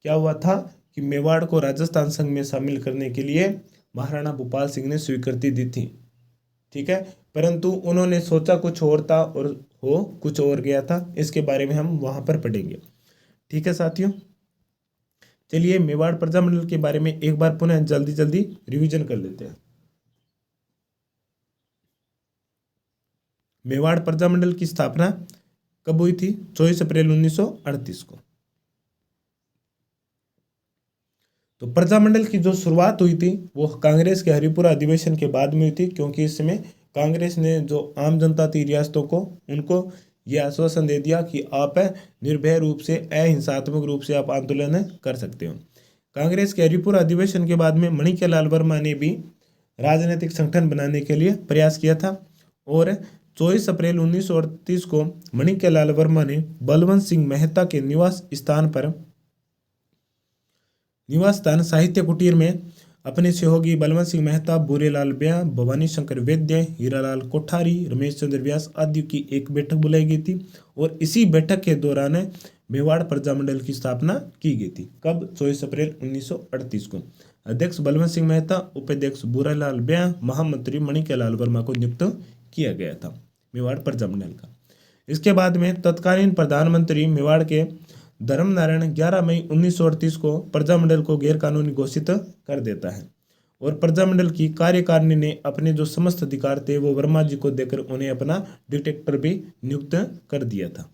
क्या हुआ था कि मेवाड़ को राजस्थान संघ में शामिल करने के लिए महाराणा भूपाल सिंह ने स्वीकृति दी थी। ठीक है, परंतु उन्होंने सोचा कुछ और था और हो कुछ और गया था। इसके बारे में हम वहां पर पढ़ेंगे। ठीक है साथियों, चलिए मेवाड़ प्रजामंडल के बारे में एक बार पुनः जल्दी जल्दी रिवीजन कर लेते हैं। मेवाड़ प्रजामंडल की स्थापना कब हुई थी? 24 अप्रैल 1938 को। तो प्रजामंडल की जो शुरुआत हुई थी वो कांग्रेस के हरिपुरा अधिवेशन के बाद में हुई थी, क्योंकि इस समय कांग्रेस ने जो आम जनता थी रियासतों को, उनको यह आश्वासन दे दिया कि आप निर्भय रूप से, अहिंसात्मक रूप से आप आंदोलन कर सकते हो। कांग्रेस के हरिपुरा अधिवेशन के बाद में मणिक्यलाल वर्मा ने भी राजनीतिक संगठन बनाने के लिए प्रयास किया था और 24 अप्रैल 1938 को मणिक्यलाल वर्मा ने बलवंत सिंह मेहता के निवास स्थान साहित्य कुटीर में अपने सहयोगी बलवंत सिंह मेहता, बुरेलाल ब्याह, भवानी शंकर वैद्य, हीरालाल कोठारी, रमेश चंद्र व्यास आदि की एक बैठक बुलाई गई थी और इसी बैठक के दौरान मेवाड़ प्रजामंडल की स्थापना की गई थी। कब? 24 अप्रैल 1938 को। अध्यक्ष बलवंत सिंह मेहता, उपाध्यक्ष बुरेलाल ब्याह, महामंत्री मणिक्यलाल वर्मा को नियुक्त किया गया था मेवाड़ प्रजामंडल का। इसके बाद में तत्कालीन प्रधानमंत्री मेवाड़ के धर्मनारायण 11 मई 1938 को प्रजामंडल को गैरकानूनी घोषित कर देता है और प्रजामंडल की कार्यकारिणी ने अपने जो समस्त अधिकार थे वो वर्मा जी को देकर उन्हें अपना डिक्टेटर भी नियुक्त कर दिया था।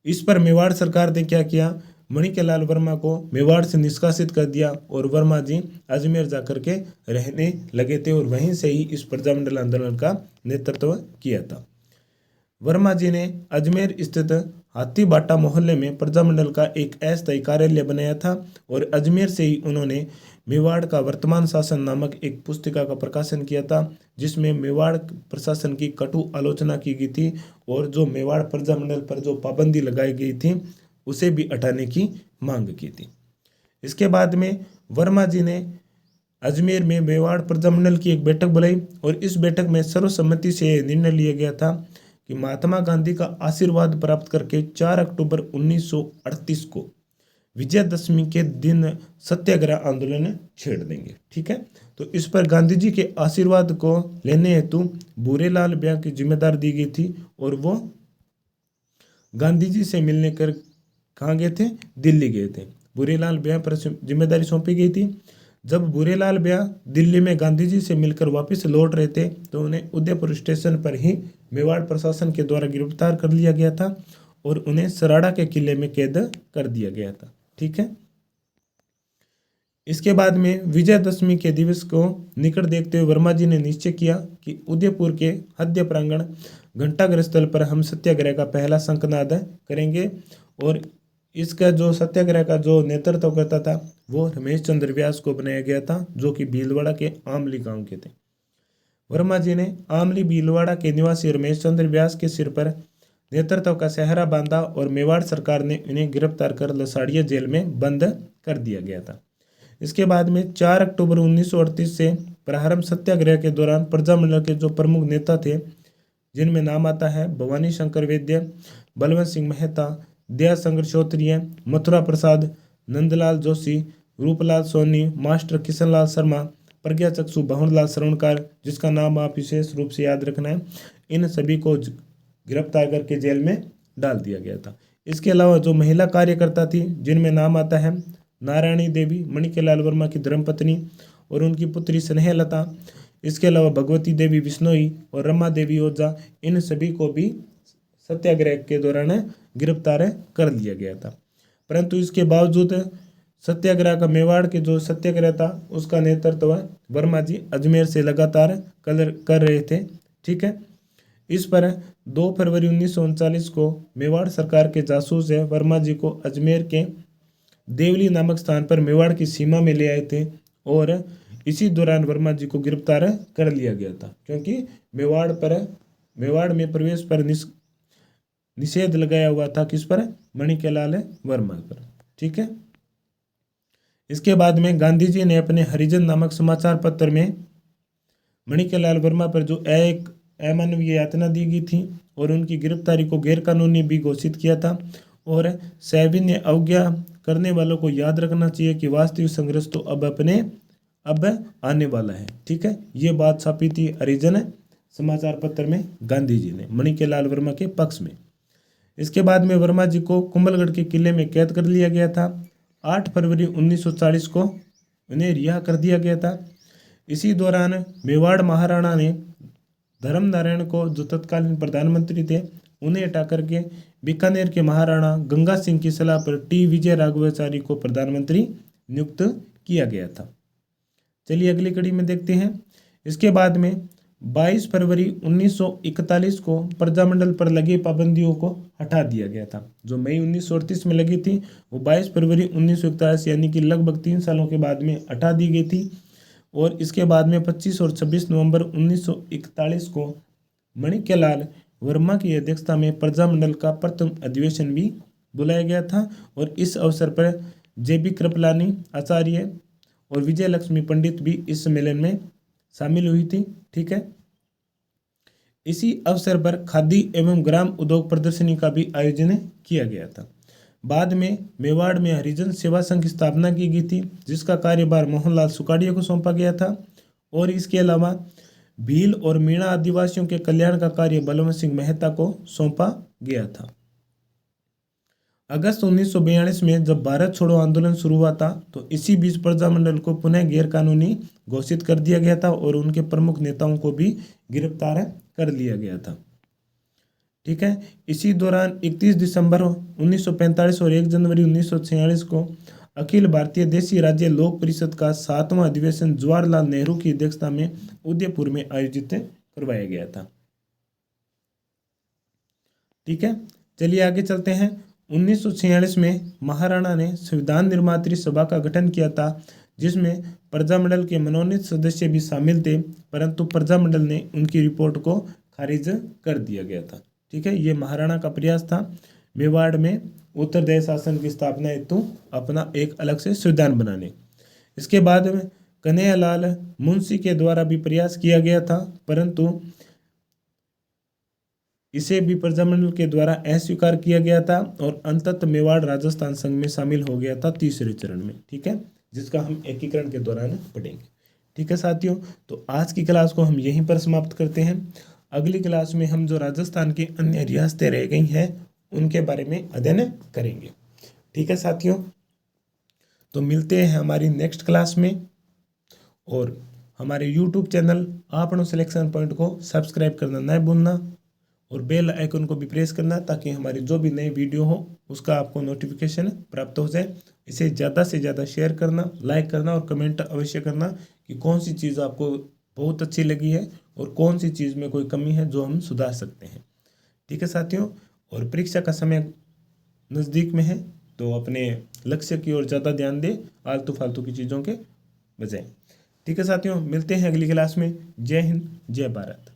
इस पर मेवाड़ सरकार ने क्या किया? मणिक्यलाल वर्मा को मेवाड़ से निष्कासित कर दिया और वर्मा जी अजमेर जाकर के रहने लगे थे और वहीं से ही इस प्रजामंडल आंदोलन का नेतृत्व किया था। वर्मा जी ने अजमेर स्थित हाथीबाटा मोहल्ले में प्रजामंडल का एक अस्थायी कार्यालय बनाया था और अजमेर से ही उन्होंने मेवाड़ का वर्तमान शासन नामक एक पुस्तिका का प्रकाशन किया था, जिसमें मेवाड़ प्रशासन की कटु आलोचना की गई थी और जो मेवाड़ प्रजामंडल पर जो पाबंदी लगाई गई थी उसे भी हटाने की मांग की थी। इसके बाद में वर्मा जी ने अजमेर में मेवाड़ प्रजामंडल की एक बैठक बुलाई और इस बैठक में सर्वसम्मति से निर्णय लिया गया था कि महात्मा गांधी का आशीर्वाद प्राप्त करके 4 अक्टूबर 1938 को विजयदशमी के दिन सत्याग्रह आंदोलन छेड़ देंगे। ठीक है, तो इस पर गांधी जी के आशीर्वाद को लेने हेतु बुरेलाल ब्याह की जिम्मेदारी दी गई थी और वो गांधी जी से मिलने कर कहाँ गए थे? दिल्ली गए थे। बुरेलाल ब्याह पर जिम्मेदारी सौंपी गई थी। जब बुरेलाल ब्याह दिल्ली में गांधी जी से मिलकर वापस लौट रहे थे तो उन्हें उदयपुर स्टेशन पर ही मेवाड़ प्रशासन के द्वारा गिरफ्तार कर लिया गया था और उन्हें सराड़ा के किले में कैद कर दिया गया था। ठीक है, इसके बाद में विजयदशमी के दिवस को निकट देखते हुए वर्मा जी ने निश्चय किया कि उदयपुर के हद्य प्रांगण घंटाघर स्थल पर हम सत्याग्रह का पहला शंखनाद करेंगे और इसका जो सत्याग्रह का जो नेतृत्व करता था वो रमेश चंद्र व्यास को बनाया गया था, जो कि भीलवाड़ा के आमली गांव के थे। वर्मा जी ने आमली भीलवाड़ा के निवासी रमेश चंद्र व्यास के सिर पर नेतृत्व का सेहरा बांधा और मेवाड़ सरकार ने इन्हें गिरफ्तार कर लसाड़िया जेल में बंद कर दिया गया था। इसके बाद में 4 अक्टूबर 1938 से प्रारंभ सत्याग्रह के दौरान प्रजामंडल के जो प्रमुख नेता थे, जिनमें नाम आता है भवानी शंकर वैद्य, बलवंत सिंह मेहता, दयाशंकर क्षत्रिय, मथुरा प्रसाद, नंदलाल जोशी, रूपलाल सोनी, मास्टर किशनलाल शर्मा, प्रज्ञा चक्षु भंवरलाल श्रवणकार, जिसका नाम आप विशेष रूप से याद रखना है, इन सभी को गिरफ्तार करके जेल में डाल दिया गया था। इसके अलावा जो महिला कार्यकर्ता थी, जिनमें नाम आता है नारायणी देवी, मणिक्यलाल वर्मा की धर्मपत्नी और उनकी पुत्री स्नेहलता, इसके अलावा भगवती देवी बिश्नोई और रमा देवी ओझा, इन सभी को भी सत्याग्रह के दौरान गिरफ्तार कर लिया गया था। परंतु इसके बावजूद सत्याग्रह का मेवाड़ के जो सत्याग्रह था उसका नेतृत्व वर्मा जी अजमेर से लगातार कर रहे थे। ठीक है, इस पर 2 फरवरी 1939 को मेवाड़ सरकार के जासूस वर्मा जी को अजमेर के देवली नामक स्थान पर मेवाड़ की सीमा में ले आए थे और इसी दौरान वर्मा जी को गिरफ्तार कर लिया गया था, क्योंकि मेवाड़ में प्रवेश पर निषेध लगाया हुआ था। किस पर? मणिक्यलाल वर्मा पर। ठीक है, इसके बाद में गांधी जी ने अपने हरिजन नामक समाचार पत्र में मणिक्यलाल वर्मा पर जो एक अमानवीय यातना दी गई थी और उनकी गिरफ्तारी को गैरकानूनी भी घोषित किया था और सविनय अवज्ञा करने वालों को याद रखना चाहिए कि वास्तविक संघर्ष तो अब आने वाला है। ठीक है, ये बात छापी थी हरिजन समाचार पत्र में गांधी जी ने मणिक्यलाल वर्मा के पक्ष में। इसके बाद में वर्मा जी को कुंभलगढ़ के किले में कैद कर लिया गया था 8 फरवरी 1940 को उन्हें रिहा कर दिया गया था। इसी दौरान मेवाड़ महाराणा ने धर्मनारायण को, जो तत्कालीन प्रधानमंत्री थे, उन्हें हटा करके बीकानेर के महाराणा गंगा सिंह की सलाह पर टी विजय राघवाचारी को प्रधानमंत्री नियुक्त किया गया था। चलिए अगली कड़ी में देखते हैं। इसके बाद में 22 फरवरी 1941 को प्रजामंडल पर लगी पाबंदियों को हटा दिया गया था। जो मई 1938 में लगी थी वो 22 फरवरी 1941 यानी कि लगभग 3 सालों के बाद में हटा दी गई थी। और इसके बाद में 25 और 26 नवंबर 1941 को माणिक्यलाल वर्मा की अध्यक्षता में प्रजामंडल का प्रथम अधिवेशन भी बुलाया गया था। और इस अवसर पर जे.बी. कृपलानी आचार्य और विजय लक्ष्मी पंडित भी इस सम्मेलन में शामिल हुई थी। ठीक है। इसी अवसर पर खादी एवं ग्राम उद्योग प्रदर्शनी का भी आयोजन किया गया था। बाद में मेवाड़ में हरिजन सेवा संघ की स्थापना की गई थी, जिसका कार्यभार मोहनलाल सुकाड़िया को सौंपा गया था। और इसके अलावा भील और मीणा आदिवासियों के कल्याण का कार्य बलवंत सिंह मेहता को सौंपा गया था। अगस्त 1942 में जब भारत छोड़ो आंदोलन शुरू हुआ था तो इसी बीच प्रजामंडल को पुनः गैरकानूनी घोषित कर दिया गया था और उनके प्रमुख नेताओं को भी गिरफ्तार कर लिया गया था। ठीक है। इसी दौरान 31 दिसंबर 1945 और 1 जनवरी 1946 को अखिल भारतीय देशी राज्य लोक परिषद का 7वां अधिवेशन जवाहरलाल नेहरू की अध्यक्षता में उदयपुर में आयोजित करवाया गया था। ठीक है। चलिए आगे चलते हैं। 1946 में महाराणा ने संविधान निर्मात्री सभा का गठन किया था, जिसमें प्रजामंडल के मनोनीत सदस्य भी शामिल थे, परंतु प्रजामंडल ने उनकी रिपोर्ट को खारिज कर दिया गया था। ठीक है। ये महाराणा का प्रयास था मेवाड़ में उत्तरदायी शासन की स्थापना हेतु अपना एक अलग से संविधान बनाने। इसके बाद में कन्हैयालाल मुंशी के द्वारा भी प्रयास किया गया था, परंतु इसे भी प्रजामंडल के द्वारा अस्वीकार किया गया था और अंततः मेवाड़ राजस्थान संघ में शामिल हो गया था तीसरे चरण में। ठीक है, जिसका हम एकीकरण के दौरान पढ़ेंगे। ठीक है साथियों, तो आज की क्लास को हम यहीं पर समाप्त करते हैं। अगली क्लास में हम जो राजस्थान की अन्य रियासतें रह गई हैं उनके बारे में अध्ययन करेंगे। ठीक है साथियों, तो मिलते हैं हमारी नेक्स्ट क्लास में। और हमारे YouTube चैनल आपनो सिलेक्शन पॉइंट को सब्सक्राइब करना न भूलना और बेल आइकन को भी प्रेस करना, ताकि हमारी जो भी नई वीडियो हो उसका आपको नोटिफिकेशन प्राप्त हो जाए। इसे ज़्यादा से ज़्यादा शेयर करना, लाइक करना और कमेंट अवश्य करना कि कौन सी चीज़ आपको बहुत अच्छी लगी है और कौन सी चीज़ में कोई कमी है जो हम सुधार सकते हैं। ठीक है साथियों, और परीक्षा का समय नज़दीक में है तो अपने लक्ष्य की ओर ज़्यादा ध्यान दें, आलतू फालतू की चीज़ों के बजाय। ठीक है साथियों, मिलते हैं अगली क्लास में। जय हिंद, जय भारत।